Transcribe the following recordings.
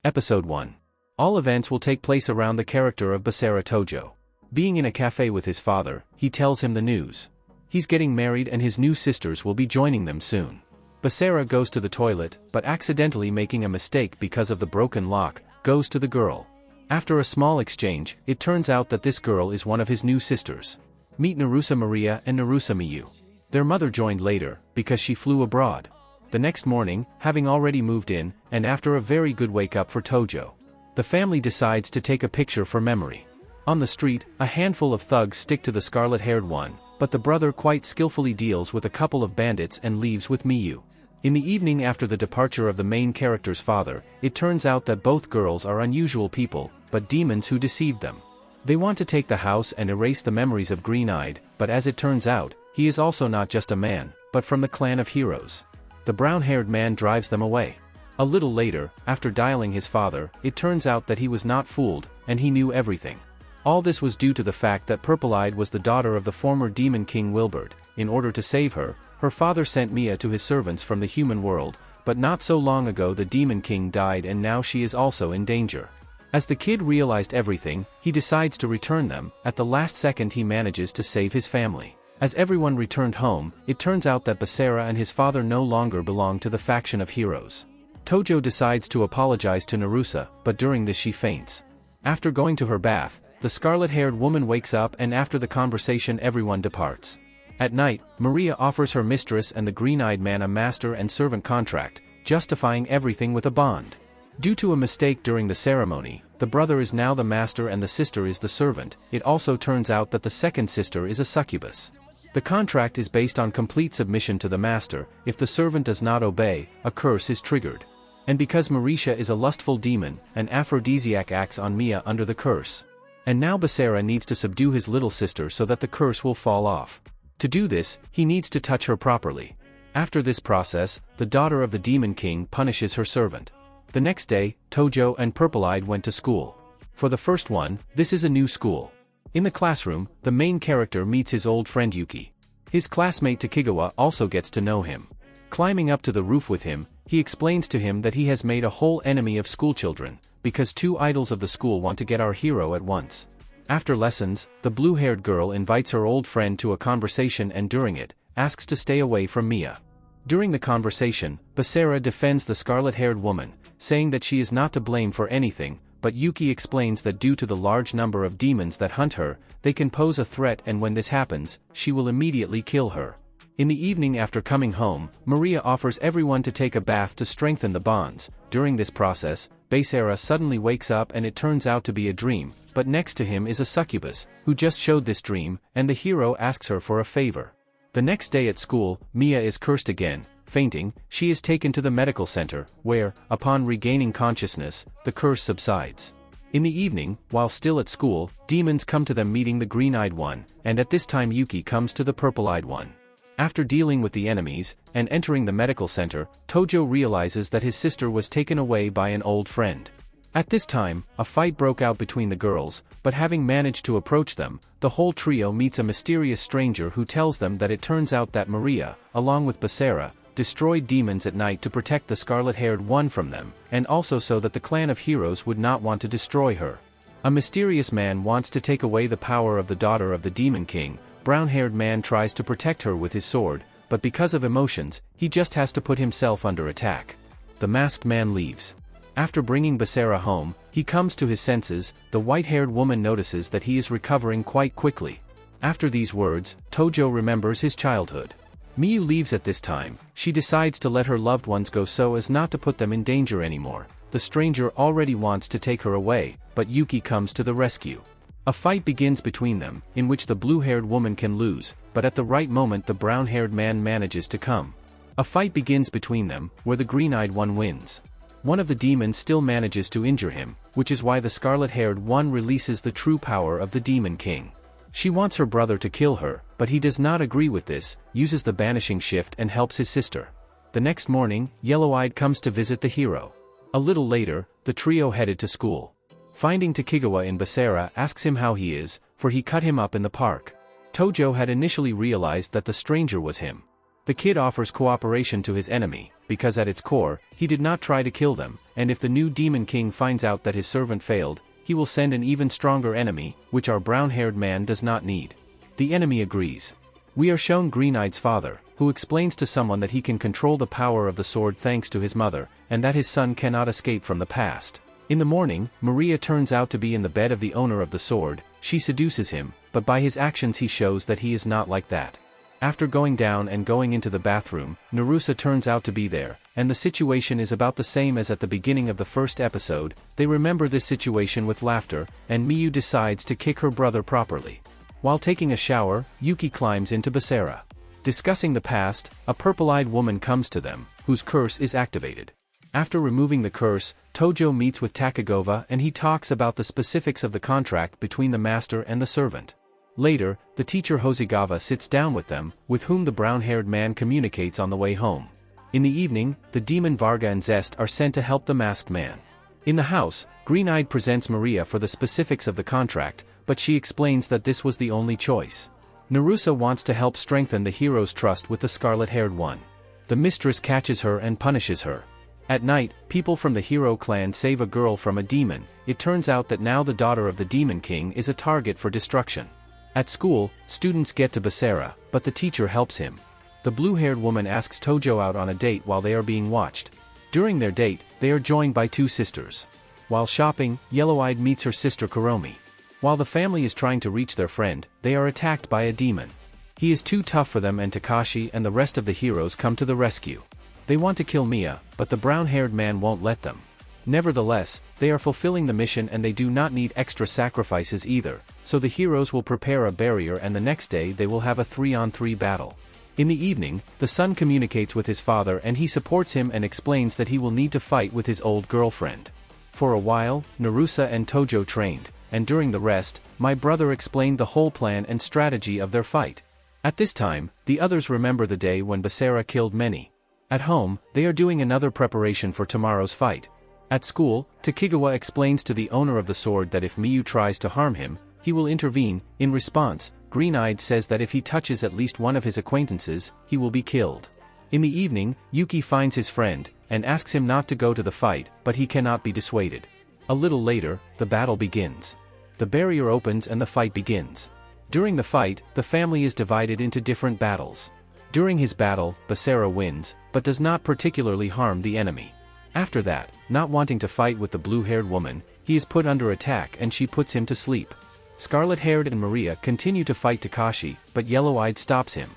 Episode 1. All events will take place around the character of Basara Tojo. Being in a cafe with his father, he tells him the news. He's getting married and his new sisters will be joining them soon. Basara goes to the toilet, but accidentally making a mistake because of the broken lock, goes to the girl. After a small exchange, it turns out that this girl is one of his new sisters. Meet Narusa Maria and Narusa Miyu. Their mother joined later, because she flew abroad. The next morning, having already moved in, and after a very good wake-up for Tojo, the family decides to take a picture for memory. On the street, a handful of thugs stick to the scarlet-haired one, but the brother quite skillfully deals with a couple of bandits and leaves with Miyu. In the evening after the departure of the main character's father, it turns out that both girls are unusual people, but demons who deceived them. They want to take the house and erase the memories of Green-Eyed, but as it turns out, he is also not just a man, but from the clan of heroes. The brown-haired man drives them away. A little later, after dialing his father, it turns out that he was not fooled, and he knew everything. All this was due to the fact that Purple-Eyed was the daughter of the former demon king Wilbert. In order to save her, her father sent Mia to his servants from the human world, but not so long ago the demon king died and now she is also in danger. As the kid realized everything, he decides to return them. At the last second he manages to save his family. As everyone returned home, it turns out that Basara and his father no longer belong to the faction of heroes. Tojo decides to apologize to Narusa, but during this she faints. After going to her bath, the scarlet-haired woman wakes up and after the conversation everyone departs. At night, Maria offers her mistress and the green-eyed man a master and servant contract, justifying everything with a bond. Due to a mistake during the ceremony, the brother is now the master and the sister is the servant. It also turns out that the second sister is a succubus. The contract is based on complete submission to the master. If the servant does not obey, a curse is triggered. And because Marisha is a lustful demon, an aphrodisiac acts on Mia under the curse. And now Basara needs to subdue his little sister so that the curse will fall off. To do this, he needs to touch her properly. After this process, the daughter of the demon king punishes her servant. The next day, Tojo and Purple-Eyed went to school. For the first one, this is a new school. In the classroom, the main character meets his old friend Yuki. His classmate Takigawa also gets to know him. Climbing up to the roof with him, he explains to him that he has made a whole enemy of schoolchildren, because two idols of the school want to get our hero at once. After lessons, the blue-haired girl invites her old friend to a conversation and during it, asks to stay away from Mia. During the conversation, Basara defends the scarlet-haired woman, saying that she is not to blame for anything, but Yuki explains that due to the large number of demons that hunt her, they can pose a threat and when this happens, she will immediately kill her. In the evening after coming home, Maria offers everyone to take a bath to strengthen the bonds. During this process, Basara suddenly wakes up and it turns out to be a dream, but next to him is a succubus, who just showed this dream, and the hero asks her for a favor. The next day at school, Mia is cursed again. Fainting, she is taken to the medical center, where, upon regaining consciousness, the curse subsides. In the evening, while still at school, demons come to them meeting the green-eyed one, and at this time Yuki comes to the purple-eyed one. After dealing with the enemies, and entering the medical center, Tojo realizes that his sister was taken away by an old friend. At this time, a fight broke out between the girls, but having managed to approach them, the whole trio meets a mysterious stranger who tells them that it turns out that Maria, along with Basara, destroyed demons at night to protect the scarlet-haired one from them, and also so that the clan of heroes would not want to destroy her. A mysterious man wants to take away the power of the daughter of the demon king. Brown-haired man tries to protect her with his sword, but because of emotions, he just has to put himself under attack. The masked man leaves. After bringing Basara home, he comes to his senses. The white-haired woman notices that he is recovering quite quickly. After these words, Tojo remembers his childhood. Miyu leaves at this time. She decides to let her loved ones go so as not to put them in danger anymore. The stranger already wants to take her away, but Yuki comes to the rescue. A fight begins between them, in which the blue-haired woman can lose, but at the right moment the brown-haired man manages to come. A fight begins between them, where the green-eyed one wins. One of the demons still manages to injure him, which is why the scarlet-haired one releases the true power of the demon king. She wants her brother to kill her, but he does not agree with this, uses the banishing shift and helps his sister. The next morning, Yellow-Eyed comes to visit the hero. A little later, the trio headed to school. Finding Takigawa in Basara asks him how he is, for he cut him up in the park. Tojo had initially realized that the stranger was him. The kid offers cooperation to his enemy, because at its core, he did not try to kill them, and if the new Demon King finds out that his servant failed, he will send an even stronger enemy, which our brown-haired man does not need. The enemy agrees. We are shown Green-Eye's father, who explains to someone that he can control the power of the sword thanks to his mother, and that his son cannot escape from the past. In the morning, Maria turns out to be in the bed of the owner of the sword. She seduces him, but by his actions he shows that he is not like that. After going down and going into the bathroom, Narusa turns out to be there, and the situation is about the same as at the beginning of the first episode. They remember this situation with laughter, and Miyu decides to kick her brother properly. While taking a shower, Yuki climbs into Basara. Discussing the past, a purple-eyed woman comes to them, whose curse is activated. After removing the curse, Tojo meets with Takagova and he talks about the specifics of the contract between the master and the servant. Later, the teacher Hosogawa sits down with them, with whom the brown-haired man communicates on the way home. In the evening, the demon Varga and Zest are sent to help the masked man. In the house, Green-Eyed presents Maria for the specifics of the contract, but she explains that this was the only choice. Narusa wants to help strengthen the hero's trust with the scarlet-haired one. The mistress catches her and punishes her. At night, people from the hero clan save a girl from a demon. It turns out that now the daughter of the Demon King is a target for destruction. At school, students get to Basara, but the teacher helps him. The blue-haired woman asks Tojo out on a date while they are being watched. During their date, they are joined by two sisters. While shopping, Yellow-Eyed meets her sister Kuromi. While the family is trying to reach their friend, they are attacked by a demon. He is too tough for them and Takashi and the rest of the heroes come to the rescue. They want to kill Mia, but the brown-haired man won't let them. Nevertheless, they are fulfilling the mission and they do not need extra sacrifices either, so the heroes will prepare a barrier and the next day they will have a 3-on-3 battle. In the evening, the son communicates with his father and he supports him and explains that he will need to fight with his old girlfriend. For a while, Narusa and Tojo trained, and during the rest, my brother explained the whole plan and strategy of their fight. At this time, the others remember the day when Basara killed many. At home, they are doing another preparation for tomorrow's fight. At school, Takigawa explains to the owner of the sword that if Miyu tries to harm him, he will intervene. In response, Green-Eyed says that if he touches at least one of his acquaintances, he will be killed. In the evening, Yuki finds his friend, and asks him not to go to the fight, but he cannot be dissuaded. A little later, the battle begins. The barrier opens and the fight begins. During the fight, the family is divided into different battles. During his battle, Basara wins, but does not particularly harm the enemy. After that, not wanting to fight with the blue-haired woman, he is put under attack and she puts him to sleep. Scarlet-haired and Maria continue to fight Takashi, but Yellow-Eyed stops him.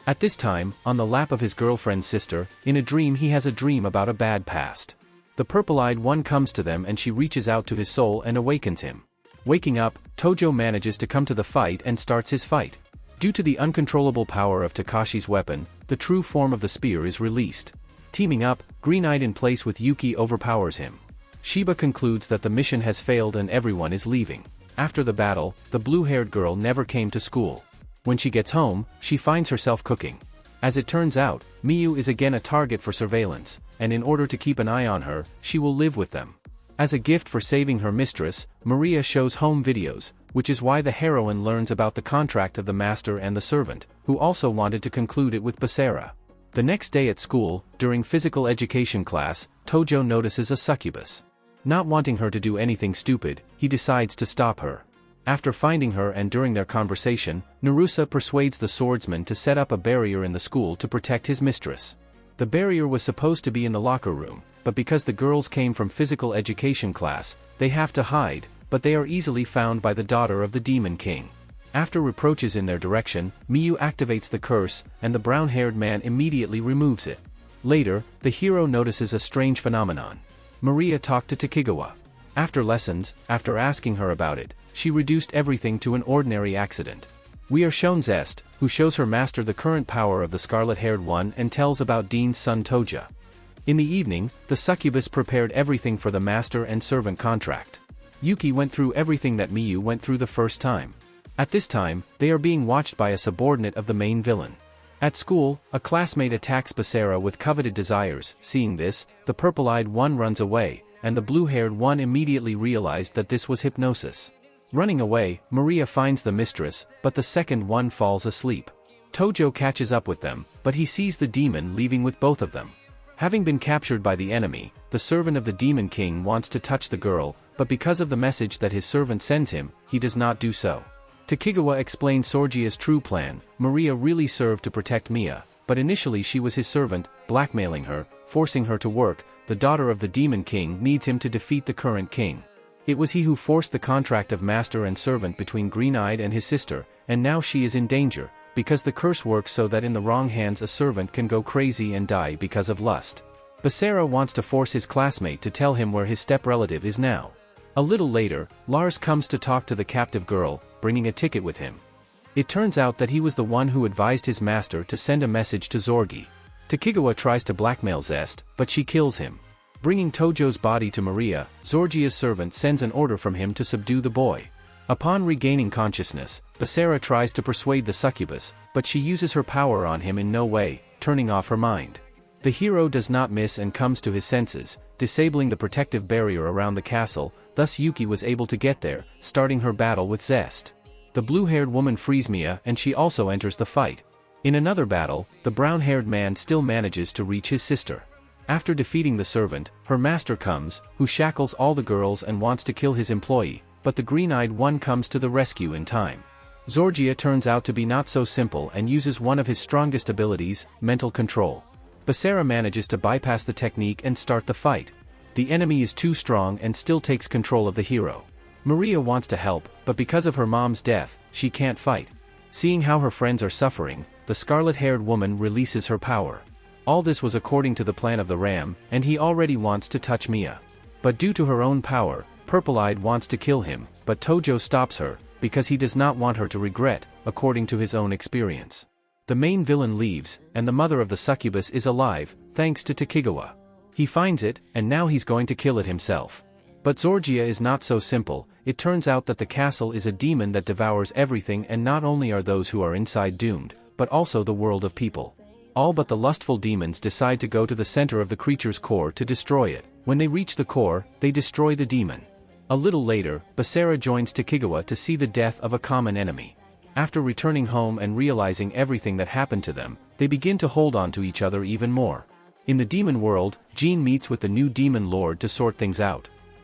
At this time, on the lap of his girlfriend's sister, in a dream he has a dream about a bad past. The purple-eyed one comes to them and she reaches out to his soul and awakens him. Waking up, Tojo manages to come to the fight and starts his fight. Due to the uncontrollable power of Takashi's weapon, the true form of the spear is released. Teaming up, Green-Eyed in place with Yuki overpowers him. Shiba concludes that the mission has failed and everyone is leaving. After the battle, the blue-haired girl never came to school. When she gets home, she finds herself cooking. As it turns out, Miyu is again a target for surveillance, and in order to keep an eye on her, she will live with them. As a gift for saving her mistress, Maria shows home videos, which is why the heroine learns about the contract of the master and the servant, who also wanted to conclude it with Basara. The next day at school, during physical education class, Tojo notices a succubus. Not wanting her to do anything stupid, he decides to stop her. After finding her and during their conversation, Narusa persuades the swordsman to set up a barrier in the school to protect his mistress. The barrier was supposed to be in the locker room, but because the girls came from physical education class, they have to hide, but they are easily found by the daughter of the Demon King. After reproaches in their direction, Miyu activates the curse, and the brown-haired man immediately removes it. Later, the hero notices a strange phenomenon. Maria talked to Takigawa. After lessons, after asking her about it, she reduced everything to an ordinary accident. We are shown Zest, who shows her master the current power of the scarlet-haired one and tells about Dean's son Toja. In the evening, the succubus prepared everything for the master and servant contract. Yuki went through everything that Miyu went through the first time. At this time, they are being watched by a subordinate of the main villain. At school, a classmate attacks Basara with coveted desires. Seeing this, the purple-eyed one runs away, and the blue-haired one immediately realized that this was hypnosis. Running away, Maria finds the mistress, but the second one falls asleep. Tojo catches up with them, but he sees the demon leaving with both of them. Having been captured by the enemy, the servant of the Demon King wants to touch the girl, but because of the message that his servant sends him, he does not do so. Tokigawa explains Sorgia's true plan. Maria really served to protect Mia, but initially she was his servant, blackmailing her, forcing her to work. The daughter of the Demon King needs him to defeat the current king. It was he who forced the contract of master and servant between Green-Eyed and his sister, and now she is in danger, because the curse works so that in the wrong hands a servant can go crazy and die because of lust. Basara wants to force his classmate to tell him where his step-relative is now. A little later, Lars comes to talk to the captive girl, bringing a ticket with him. It turns out that he was the one who advised his master to send a message to Zorgi. Tokigawa tries to blackmail Zest, but she kills him. Bringing Tojo's body to Maria, Zorgia's servant sends an order from him to subdue the boy. Upon regaining consciousness, Basara tries to persuade the succubus, but she uses her power on him in no way, turning off her mind. The hero does not miss and comes to his senses, disabling the protective barrier around the castle. Thus Yuki was able to get there, starting her battle with Zest. The blue-haired woman frees Mia and she also enters the fight. In another battle, the brown-haired man still manages to reach his sister. After defeating the servant, her master comes, who shackles all the girls and wants to kill his employee, but the green-eyed one comes to the rescue in time. Zorgia turns out to be not so simple and uses one of his strongest abilities, mental control. Basara manages to bypass the technique and start the fight. The enemy is too strong and still takes control of the hero. Maria wants to help, but because of her mom's death, she can't fight. Seeing how her friends are suffering, the scarlet-haired woman releases her power. All this was according to the plan of the Ram, and he already wants to touch Mia. But due to her own power, Purple-Eyed wants to kill him, but Tojo stops her, because he does not want her to regret, according to his own experience. The main villain leaves, and the mother of the succubus is alive, thanks to Tokigawa. He finds it, and now he's going to kill it himself. But Zorgia is not so simple. It turns out that the castle is a demon that devours everything, and not only are those who are inside doomed, but also the world of people. All but the lustful demons decide to go to the center of the creature's core to destroy it. When they reach the core, they destroy the demon. A little later, Basara joins Tokigawa to see the death of a common enemy. After returning home and realizing everything that happened to them, they begin to hold on to each other even more. In the demon world, Jean meets with the new demon lord to sort things out.